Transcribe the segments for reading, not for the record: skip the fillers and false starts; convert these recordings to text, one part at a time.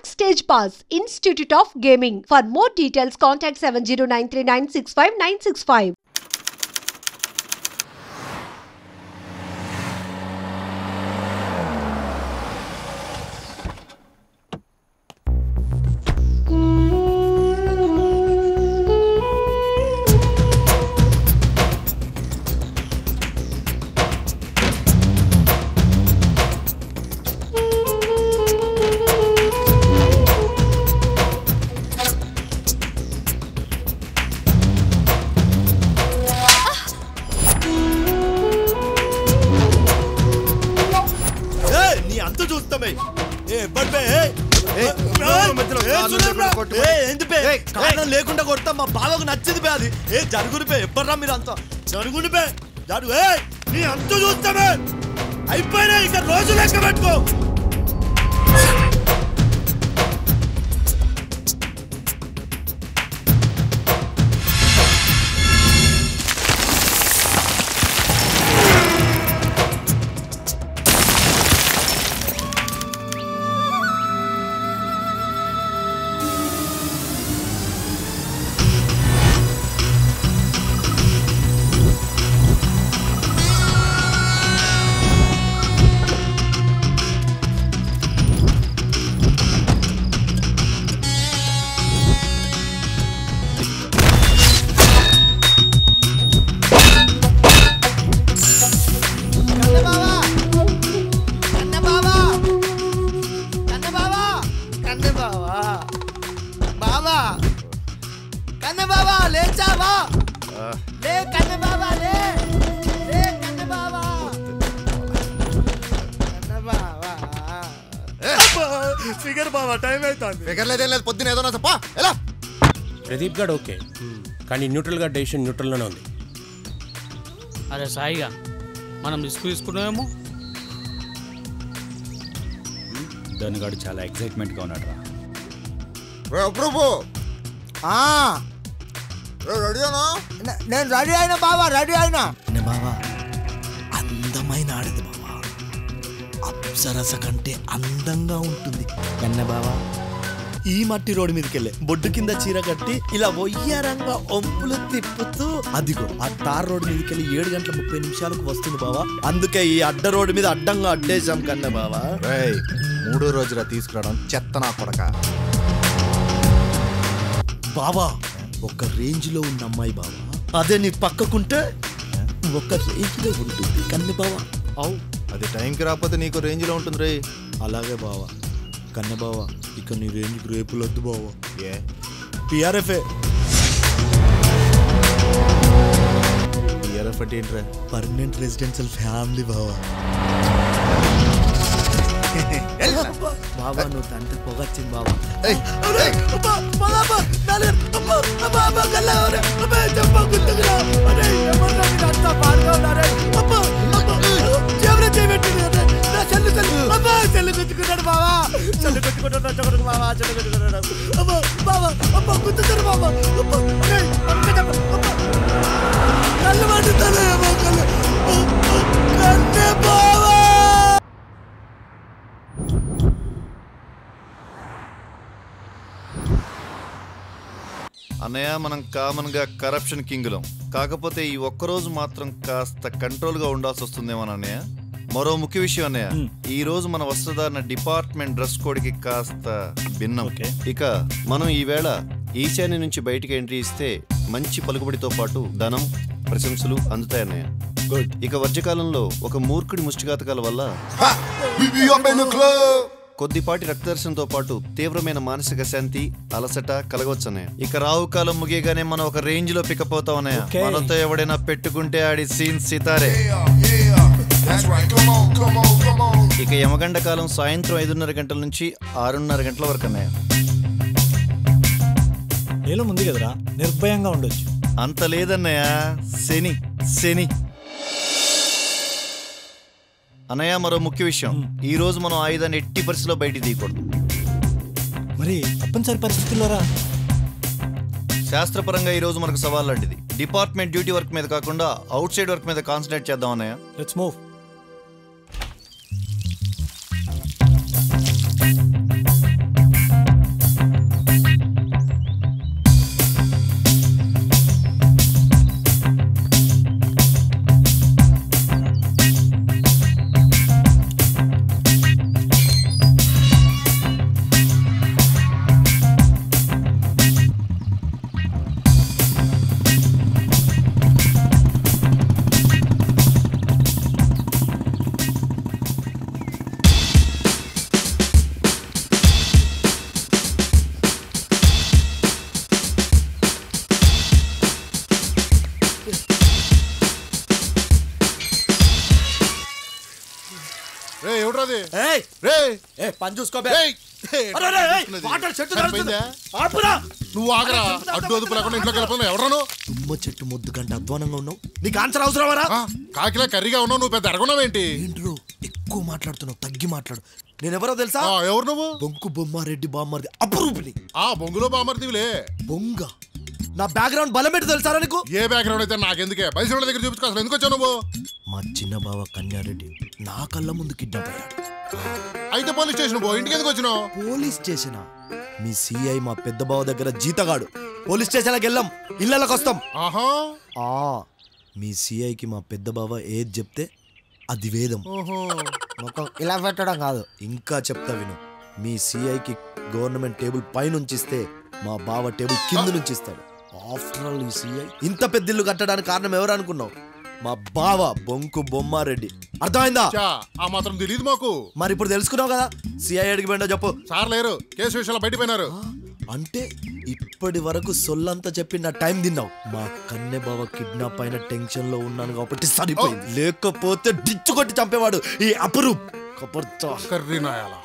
Backstage Pass, Institute of Gaming. For more details, contact 7093965965. లేకుండా కొడతా మా బావకు నచ్చింది పే అది ఏ జరుగుని పే ఎప్పటిరా మీరు అంతా జరుగుని పే జరుగు నీ అంత చూస్తామే అయిపోయినా ఇక రోజు లెక్క పెట్టుకో ప్రదీప్ గారు ఓకే కానీ న్యూట్రల్ గా డెసిషన్ న్యూట్రల్ లోనే ఉంది. అరే సాయిగా మనం రిస్క్ తీసుకున్నామేమో. దాని గాడు చాలా ఎక్సైట్మెంట్ గా ఉన్నాడు రా. నేను రెడీ అయినా బావా, రెడీ అయినా బావా. అందమైన ఆడది బావా, అప్సరస కంటే అందంగా ఉంటుంది కన్న బావా. ఈ మట్టి రోడ్డు మీదకి వెళ్ళే బొడ్డు కింద చీర కట్టి ఇలా ఒయ్యారంగా ఒంపులు తిప్పుతూ అదిగో ఆ తార్ రోడ్డు మీదకి వెళ్ళి 7:30 వస్తుంది బావా. అందుకే ఈ అడ్డ రోడ్డు మీద అడ్డంగా అడ్డేసాం కన్న బావా. 3వ రోజులా తీసుకురావడం చెత్త నా కొడక బావా. ఒక రేంజ్ లో ఉన్న అమ్మాయి బావా, అదే నీ పక్కకుంటే ఒక రేంజ్ లో ఉంటుంది కన్న బావా. అవు అది టైంకి రాకపోతే నీకు రేంజ్ లో ఉంటుంది రే. అలాగే బావా. కన్న బావా ఇక నీ రేంజ్కి రేపులొద్దు బావా. ఏ పిఆర్ఎఫ్ఏ. పిఆర్ఎఫ్ అంటే ఏంట్రా? పర్మనెంట్ రెసిడెన్షియల్ ఫ్యామిలీ బావా. బాబా నువ్వు తండ్రి పొగచ్చింది బాబా. చెల్లు గుచ్చుకున్నాడు బావా, చెల్లు గుచ్చుకుంటున్నాడు బావా, చెల్లు గుచ్చుకున్నాడు బాబా. అమ్మ గుర్తుతారు బాబా. కళ్ళు మండుతాను కన్నే బావా. అన్నయ్య మనం కామన్ గా కరప్షన్ కింగ్లం, కాకపోతే ఈ ఒక్కరోజు మాత్రం కాస్త కంట్రోల్ గా ఉండాల్సి వస్తుందేమో అన్నయ్య. మరో ముఖ్య విషయం అన్నయ్య, ఈ రోజు మన వస్త్రధారణ డిపార్ట్మెంట్ డ్రెస్ కోడ్ కి కాస్త భిన్నం. ఇక మనం ఈవేళ ఈశాన్య నుంచి బయటికి ఎంట్రీ ఇస్తే మంచి పలుకుబడితో పాటు ధనం ప్రశంసలు అందుతాయన్నయ్య. ఇక వర్జకాలంలో ఒక మూర్ఖుడి ముష్టిఘాతకాల వల్ల కొద్దిపాటి రక్తదర్శనంతో పాటు తీవ్రమైన మానసిక శాంతి అలసట కలగవచ్చన్నయ్య. ఇక రాహుకాలం ముగియగానే మనం ఒక రేంజ్ లో పికప్ అవుతామన్నయ్య. మనతో ఎవడైనా పెట్టుకుంటే ఆడి సీన్ సితారే. ఇక యమగండ కాలం సాయంత్రం 5:30 గంటల నుంచి 6:30 గంటల వరకు అన్నయ్య. ఏలో ముందు కదరా, నిర్భయంగా ఉండొచ్చు. అంత లేదన్నయ్య, శని శని అన్నయ్య. మరో ముఖ్య విషయం, ఈ రోజు మనం ఆయుధాన్ని ఎట్టి పరిస్థితిలో బయటికి తీయకూడదు. మరి తప్పనిసరి పరిస్థితుల్లోరా శాస్త్రపరంగా ఈ రోజు మనకు సవాల్ లాంటిది. డిపార్ట్మెంట్ డ్యూటీ వర్క్ మీద కాకుండా అవుట్ సైడ్ వర్క్ మీద కాన్సన్ట్రేట్ చేద్దాం అన్నయ్య. Let's move. అది ఏయ్ రేయ్ ఏ పని చూసుకో బే. రేయ్ అరే, అరే, ఏయ్, వాటర్ చెట్టు సరిపోయిందా? ఆపురా. నువ్వు ఆగరా అడ్డు అదుపు లేకుండా ఇంట్లోకి వెళ్ళిపోయినా ఎవరను తుమ్మ చెట్టు ముద్దు కంటే అధ్వానంగా ఉన్నావు. నీకు ఆన్సర్ అవసరమారా? కాకిలా కర్రీగా ఉన్నావు నువ్వు పెద్ద ఎరగొన్నావేంటి ఏంట్రో ఎక్కువ మాట్లాడుతున్నావు, తగ్గి మాట్లాడు. నేనెవరో తెలుసా? ఎవరు నువ్వు బొంకు బొమ్మారెడ్డి బామ్మర్ది అపురూపిని. ఆ బొంగులో బామర్దివిలే బొంగ నా బ్యాక్గ్రౌండ్ బలమేటి తెలుసారా నీకు? ఏ బ్యాక్గ్రౌండ్ అయితే నాకెందుకే బయట దగ్గర చూపించుకో అసలు ఎందుకు వచ్చావు నువ్వు మా చిన్న బావ కన్యారెడ్డి నా కళ్ళ ముందు కిడ్నాప్ అయ్యాడు. అయితే పోలీస్ స్టేషన్ పో ఇంటికి ఎందుకు వచ్చినావు పోలీస్ స్టేషనా? మీ సిఐ మా పెద్ద బావ దగ్గర జీతగాడు. పోలీస్ స్టేషన్కి వెళ్ళాం, ఇళ్ళకి వస్తాం. ఆహా మీ సిఐకి మా పెద్ద బావ ఏది చెప్తే అది వేదం. మొత్తం ఇలా పెట్టడం కాదు, ఇంకా చెప్తా విను. మీ సిఐకి గవర్నమెంట్ టేబుల్ పైనుంచిస్తే మా బావ టేబుల్ కింద నుంచి ఇస్తాడు. ఆఫ్టర్ ఆల్ ఈ సిఐ ఇంత పెద్ద ఇల్లు కట్టడానికి కారణం ఎవరు అనుకున్నావు? మా బావ బొంకు బొమ్మారెడ్డి. అర్థమైందా? ఆ మాత్రం తెలియదు మాకు. మరి ఇప్పుడు తెలుసుకున్నావు కదా, సిఐ అడిగి పోయిందో చెప్పు. సార్ లేరు, కేసు విషయాలు బయట పోయినారు. అంటే ఇప్పటి వరకు సొల్లంతా చెప్పి నా టైం తిన్నావు. మా కన్నె బావ కిడ్నాప్ అయిన టెన్షన్ లో ఉన్నాను కాబట్టి సరిపోయింది, లేకపోతే డిచ్చు కొట్టి చంపేవాడు ఈ అపురూప్. కర్రీ నాయాలా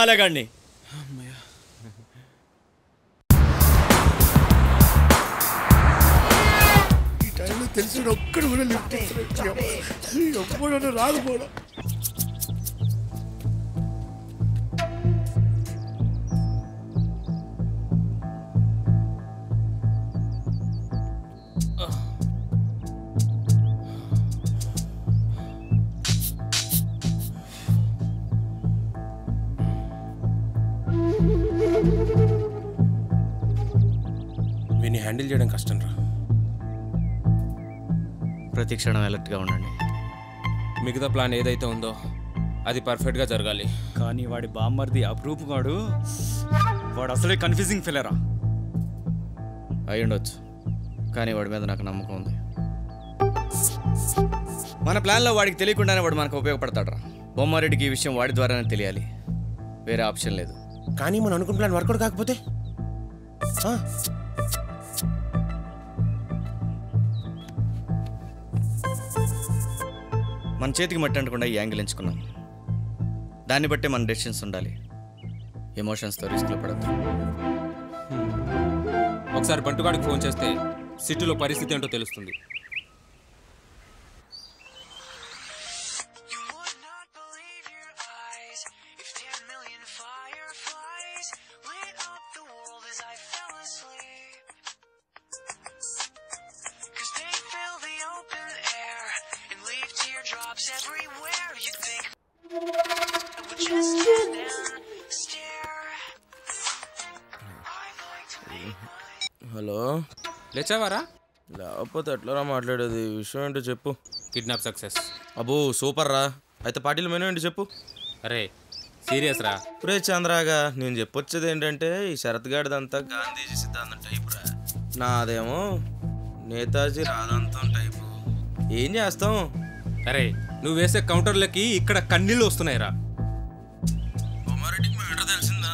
ఆలేగాడిని. ఈ టైంలో తెలిసిన ఒక్కడు కూడా లిఫ్ట్ ఎప్పుడన్నా రాకపోవడం. వీని హ్యాండిల్ చేయడం కష్టం రా. ప్రతి క్షణం అలర్ట్గా ఉండండి. మిగతా ప్లాన్ ఏదైతే ఉందో అది పర్ఫెక్ట్గా జరగాలి. కానీ వాడి బామ్మర్ది అప్రూప్ వాడు అసలే కన్ఫ్యూజింగ్ ఫిలరా. అయి ఉండొచ్చు, కానీ వాడి మీద నాకు నమ్మకం ఉంది. మన ప్లాన్లో వాడికి తెలియకుండానే వాడు మనకు ఉపయోగపడతాడు రా. బొమ్మారెడ్డికి ఈ విషయం వాడి ద్వారానే తెలియాలి, వేరే ఆప్షన్ లేదు. కానీ మనం అనుకున్న ప్లాన్ వర్కౌట్ కాకపోతే మన చేతికి మట్టి అంటకుండా ఈ యాంగిల్ ఎంచుకున్నాం. దాన్ని బట్టే మన డెసిషన్స్ ఉండాలి. ఎమోషన్స్తో రిస్క్లో పడద్దు. ఒకసారి బంటుగాడికి ఫోన్ చేస్తే సిటీలో పరిస్థితి ఏంటో తెలుస్తుంది. హలో, లేచావారా? లేకపోతే ఎట్లా మాట్లాడేది? విషయం ఏంటో చెప్పు. Kidnap success. అబ్బో సూపర్ రా. అయితే పార్టీలో మెనూ ఏంటి చెప్పు. అరే సీరియస్ రా. రే చంద్రాగా, నేను చెప్పొచ్చేది ఏంటంటే ఈ శరత్ గాడిదంతా గాంధీజీ సిద్ధాంతం టైపు రా. నాదేమో నేతాజీ రాధాంతం టైపు. ఏం చేస్తాం? అరే నువ్వు వేసే కౌంటర్లకి ఇక్కడ కన్నీళ్ళు వస్తున్నాయిరా. బొమ్మారెడ్డికి మ్యాటర్ తెలిసిందా?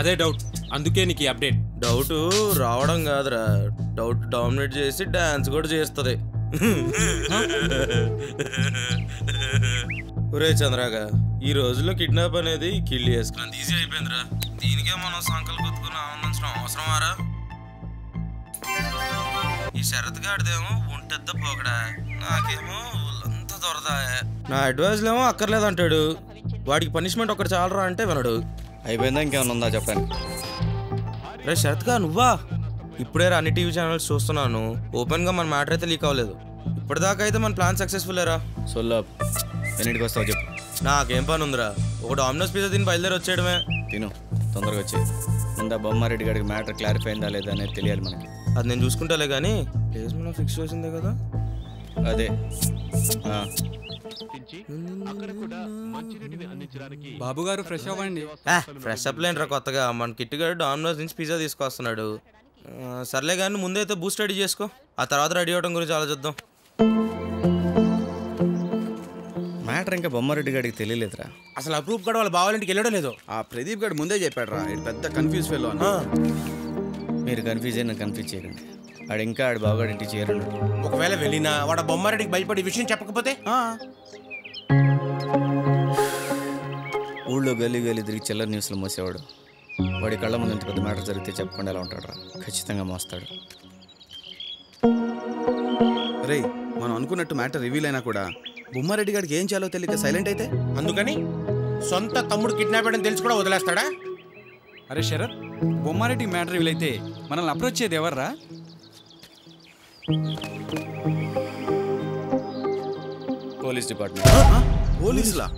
అదే డౌట్, అందుకే నీకు ఈ అప్డేట్. డౌట్ రావడం కాదురా, డౌట్ డామినేట్ చేసి డాన్స్ కూడా చేస్తుంది. ఒరే చంద్రాగా, ఈ రోజుల్లో కిడ్నాప్ అనేది కిల్ చేసుకున్నంత ఈజీ అయిపోయిందిరా. దీనికే మనం సంకల్ కొట్టుకుని ఆనందించడం అవసరమారా? ఈ శరత్ గాడిదేమో ఒంటెద్ద పోకడా, నాకేమో ఒళ్ళంతా దొరదా. నా అడ్వైజ్లో ఏమో అక్కర్లేదంటాడు. వాడికి పనిష్మెంట్ ఒకటి చాలరా అంటే వినడు. అయిపోయిందా? ఇంకేమైనా ఉందా చెప్పండి. రే శరత్గా, నువ్వా? ఇప్పుడే అన్ని టీవీ ఛానల్స్ చూస్తున్నాను. ఓపెన్గా మన మ్యాటర్ అయితే లీక్ అవ్వలేదు. ఇప్పటిదాకా అయితే మన ప్లాన్ సక్సెస్ఫుల్ ఏరా. సొల్లా ఎన్నింటికి వస్తావు చెప్పు. నాకేం పని ఉందిరా, ఒక డామినోస్ పిజ్జా తిని బయలుదేరి వచ్చేయడమే. తిను, తొందరగా వచ్చేది. ముందా బొమ్మారెడ్డి గారికి మ్యాటర్ క్లారిఫై అయిందా లేదా అనేది తెలియాలి మనకి. అది నేను చూసుకుంటాలే కానీ ప్లేస్ మనం ఫిక్స్ చేసిందే కదా. అదే బాబు గారు ఫ్రెష్ అవ్వండి. ఫ్రెష్ అప్ లేంట్రా కొత్తగా. మన కిట్ గారు డామినోస్ నుంచి పిజ్జా తీసుకొస్తున్నాడు. సర్లే కానీ ముందైతే బూస్ట్ రెడీ చేసుకో, ఆ తర్వాత రెడీ అవ్వడం గురించి ఆలోచిద్దాం. మ్యాటర్ ఇంకా బొమ్మారెడ్డి గారికి తెలియలేదురా. అసలు అప్రూప్ కూడా వాళ్ళ బావాలింటికి వెళ్ళడం లేదు. ఆ ప్రదీప్ గారు ముందే చెప్పాడు రా, ఇది పెద్ద కన్ఫ్యూజ్ ఫెలో అని. మీరు కన్ఫ్యూజ్ అయినా కన్ఫ్యూజ్ చేయకండి. ఆడు ఇంకా ఆడు బావగాడు ఇంటికి చేరండు. ఒకవేళ వెళ్ళినా వాడు బొమ్మారెడ్డికి భయపడి విషయం చెప్పకపోతే ఊళ్ళో గల్లీ గల్లీ తిరిగి చిల్లర న్యూస్లో మోసేవాడు. వాడి కళ్ళ ముందు ఇంత పెద్ద మ్యాటర్ జరిగితే చెప్పకుండా ఎలా ఉంటాడు రా? ఖచ్చితంగా మోస్తాడు. రే, మనం అనుకున్నట్టు మ్యాటర్ రివీల్ అయినా కూడా బొమ్మారెడ్డి గారికి ఏం చేయాలో తెలియక సైలెంట్ అయితే అందుకని సొంత తమ్ముడు కిడ్నాప్ అయ్యడం తెలిసి కూడా వదిలేస్తాడా? అరే శరత్, బొమ్మారెడ్డి మ్యాటర్ వీలైతే మనల్ని అప్రోచ్ చేయదు ఎవర్రా? Police department. పోలీసులా?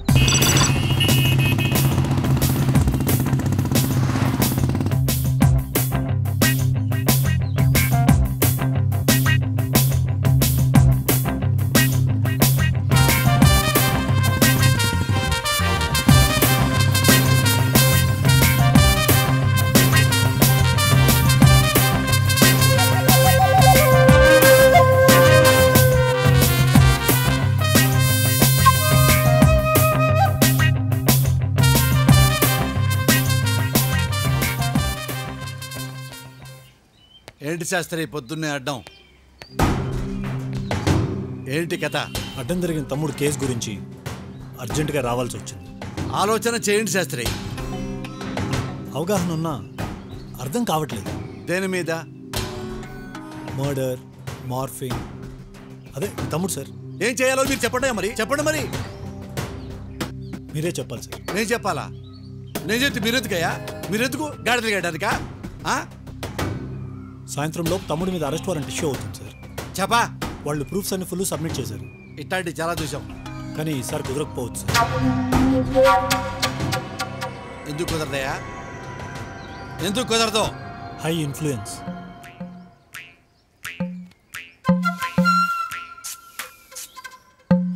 ఏంటి శాస్త్రి పొద్దున్నే అడ్డం? ఏంటి కథ? అడ్డం జరిగిన తమ్ముడు కేసు గురించి అర్జెంటుగా రావాల్సి వచ్చింది. ఆలోచన చేయండి శాస్త్రి. అవగాహన ఉన్నా అర్థం కావట్లేదు. దేని మీద? Murder, morphing. అదే తమ్ముడు సార్. ఏం చేయాలో మీరు చెప్పండి మరి, చెప్పండి మరి. మీరే చెప్పాలి సార్. నేను చెప్పాలా? నేను చెప్తే మీరెందుకయ్యా? మీరెందుకు గాడిదలు గడ్డానికా? సాయంత్రం లోపు తమ్ముడి మీద అరెస్ట్ వారెంట్ ఇష్యూ అవుతుంది సార్. చెప్పా. వాళ్ళు ప్రూఫ్స్ అన్ని ఫుల్ సబ్మిట్ చేశారు. ఇట్లాంటి చాలా చూసాం, కానీ ఈసారి కుదరకపోవచ్చు సార్. ఎందుకు కుదరదయ్యా? ఎందుకు కుదరదు? High influence.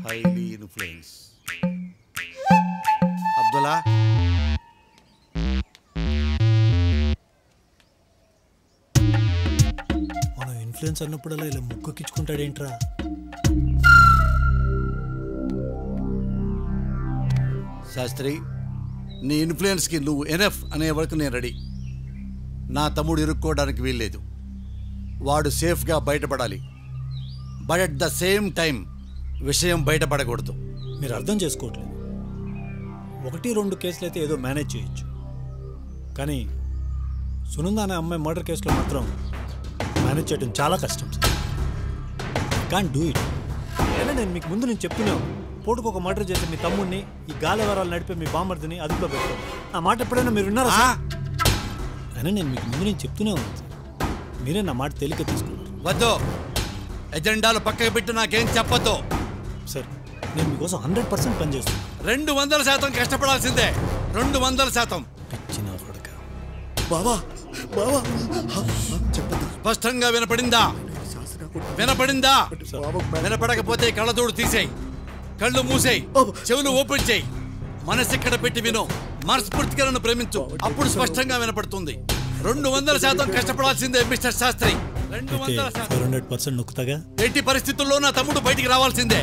Highly influence. Abdullah, మనం ఇన్ఫ్లుయెన్స్ అన్నప్పుడల్లా ఇలా ముక్కుకిచ్చుకుంటాడేంట్రా? శాస్త్రి, నీ ఇన్ఫ్లుయెన్స్కి నువ్వు ఎనఫ్ అనే వరకు నేను రెడీ. నా తమ్ముడు ఇరుక్కోవడానికి వీల్లేదు. వాడు సేఫ్గా బయటపడాలి. But at the same time విషయం బయటపడకూడదు. మీరు అర్థం చేసుకోవట్లేదు. 1-2 కేసులు అయితే ఏదో మేనేజ్ చేయొచ్చు, కానీ సునంద అనే అమ్మాయి మర్డర్ కేసులో మాత్రం మేనేజ్ చేయడం చాలా కష్టం సార్. Can't do it. అయినా నేను మీకు ముందు నేను చెప్తున్నాను, పోటుకు ఒక మర్డర్ చేసి మీ తమ్ముడిని, ఈ గాలి వరాలు నడిపే మీ బామర్దిని అదుపులో పెట్టాను. ఆ మాట ఎప్పుడైనా మీరు విన్నారా? అయినా నేను మీకు ముందు నేను చెప్తూనే ఉన్నాను సార్. మీరే నా మాట తేలిక తీసుకున్నారు. వద్దు, ఎజెండాలు పక్కకు పెట్టి నాకేం చెప్పొద్దు సార్. నేను మీకోసం 100% పనిచేస్తాను. 200% కష్టపడాల్సిందే. 200%. బావా బావా స్పష్టంగా వినపడిందా? వినపడిందా? వినపడకపోతే కళ్ళతోడు తీసేయి, కళ్ళు మూసేయి, చెవులు ఓపెన్ చేయి, మనసు ఇక్కడ పెట్టి విను. మనస్ఫూర్తిగా నన్ను ప్రేమించు, అప్పుడు స్పష్టంగా వినపడుతుంది. 200% కష్టపడాల్సిందే మిస్టర్ శాస్త్రి. 200% నొక్కుతాగా. ఎట్టి పరిస్థితుల్లో నా తమ్ముడు బయటికి రావాల్సిందే.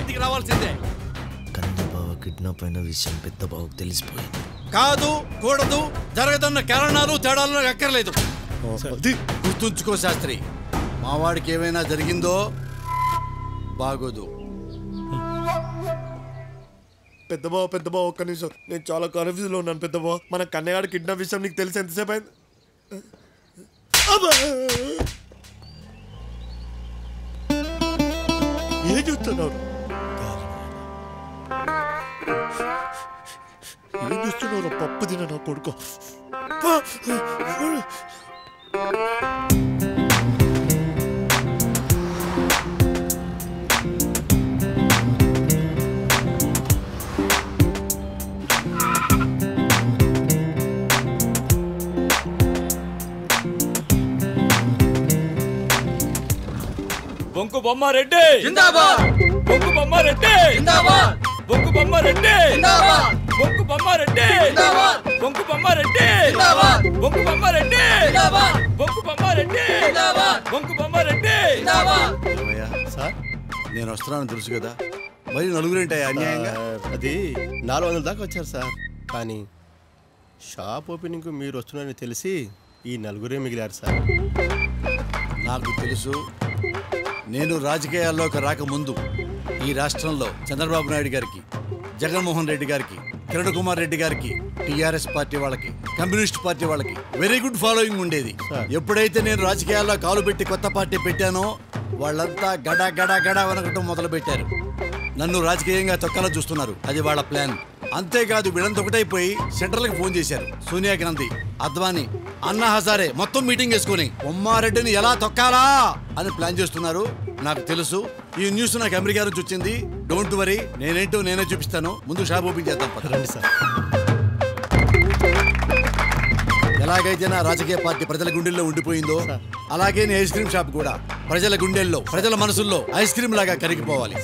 కన్నబావ కిడ్నాప్ అయిన విషయం పెద్ద బావకు తెలిసిపోయింది. కాదు, కూడదు, జరగదన్న కారణాలు తేడాలు నాకు అక్కర్లేదు. గుర్తుంచుకో శాస్త్రి, మావాడికి ఏమైనా జరిగిందో బాగోదు. పెద్ద బావ ఒక్క నిమిషం, నేను చాలా కన్ఫ్యూజ్ లో ఉన్నాను. పెద్ద బావ, మన కన్నయ్యగాడి కిడ్నాప్ విషయం నీకు తెలిసి ఎంతసేపు అయింది? ఏం చూస్తున్నావు? ఏం చూస్తున్నావు? పప్పు తిన నా కొడుకు. బొంకు బొమ్మారెడ్డి జిందాబాద్. బొంకు బొమ్మారెడ్డి జిందాబాద్. బొంకు బొమ్మారెడ్డి జిందాబాద్. బొంకు బొమ్మారెడ్డి జిందాబాద్. బొంకు బొమ్మారెడ్డి జిందాబాద్. బొంకు బొమ్మారెడ్డి జిందాబాద్. బొంకు బొమ్మారెడ్డి జిందాబాద్. బొంకు బొమ్మారెడ్డి జిందాబాద్. సార్, నేను వస్తున్నాను తెలుసు కదా, మరి నలుగురేంటాయి అన్యాయంగా? అది 400 దాకా వచ్చారు సార్. కానీ షాప్ ఓపెనింగ్కు మీరు వస్తున్నారని తెలిసి ఈ నలుగురే మిగిలారు సార్. నాకు తెలుసు, నేను రాజకీయాల్లోకి రాకముందు ఈ రాష్ట్రంలో చంద్రబాబు నాయుడు గారికి, జగన్మోహన్ రెడ్డి గారికి, కిరణ్ కుమార్ రెడ్డి గారికి, టీఆర్ఎస్ పార్టీ వాళ్ళకి, కమ్యూనిస్ట్ పార్టీ వాళ్ళకి వెరీ గుడ్ ఫాలోయింగ్ ఉండేది. ఎప్పుడైతే నేను రాజకీయాల్లో కాలు పెట్టి కొత్త పార్టీ పెట్టానో వాళ్ళంతా గడ గడ గడ వనకటం మొదలు పెట్టారు. నన్ను రాజకీయంగా తొక్కలా చూస్తున్నారు. అది వాళ్ళ ప్లాన్. అంతేకాదు, వీళ్ళంతా ఒకటైపోయి సెంట్రల్కి ఫోన్ చేశారు. సోనియా గాంధీ, అద్వానీ, అన్నా హజారే మొత్తం మీటింగ్ వేసుకుని బొమ్మారెడ్డిని ఎలా తొక్కాలా అని ప్లాన్ చేస్తున్నారు. నాకు తెలుసు. ఈ న్యూస్ నాకు అమెరికా నుంచి వచ్చింది. డోంట్ వరీ, నేనేంటో నేనే చూపిస్తాను. ముందు షాప్ ఓపెన్ చేద్దాం. రండి సార్. ఎలాగైతే నా రాజకీయ పార్టీ ప్రజల గుండెల్లో ఉండిపోయిందో అలాగే నీ ఐస్ క్రీమ్ షాప్ కూడా ప్రజల గుండెల్లో, ప్రజల మనసుల్లో ఐస్ క్రీమ్ లాగా కరిగిపోవాలి.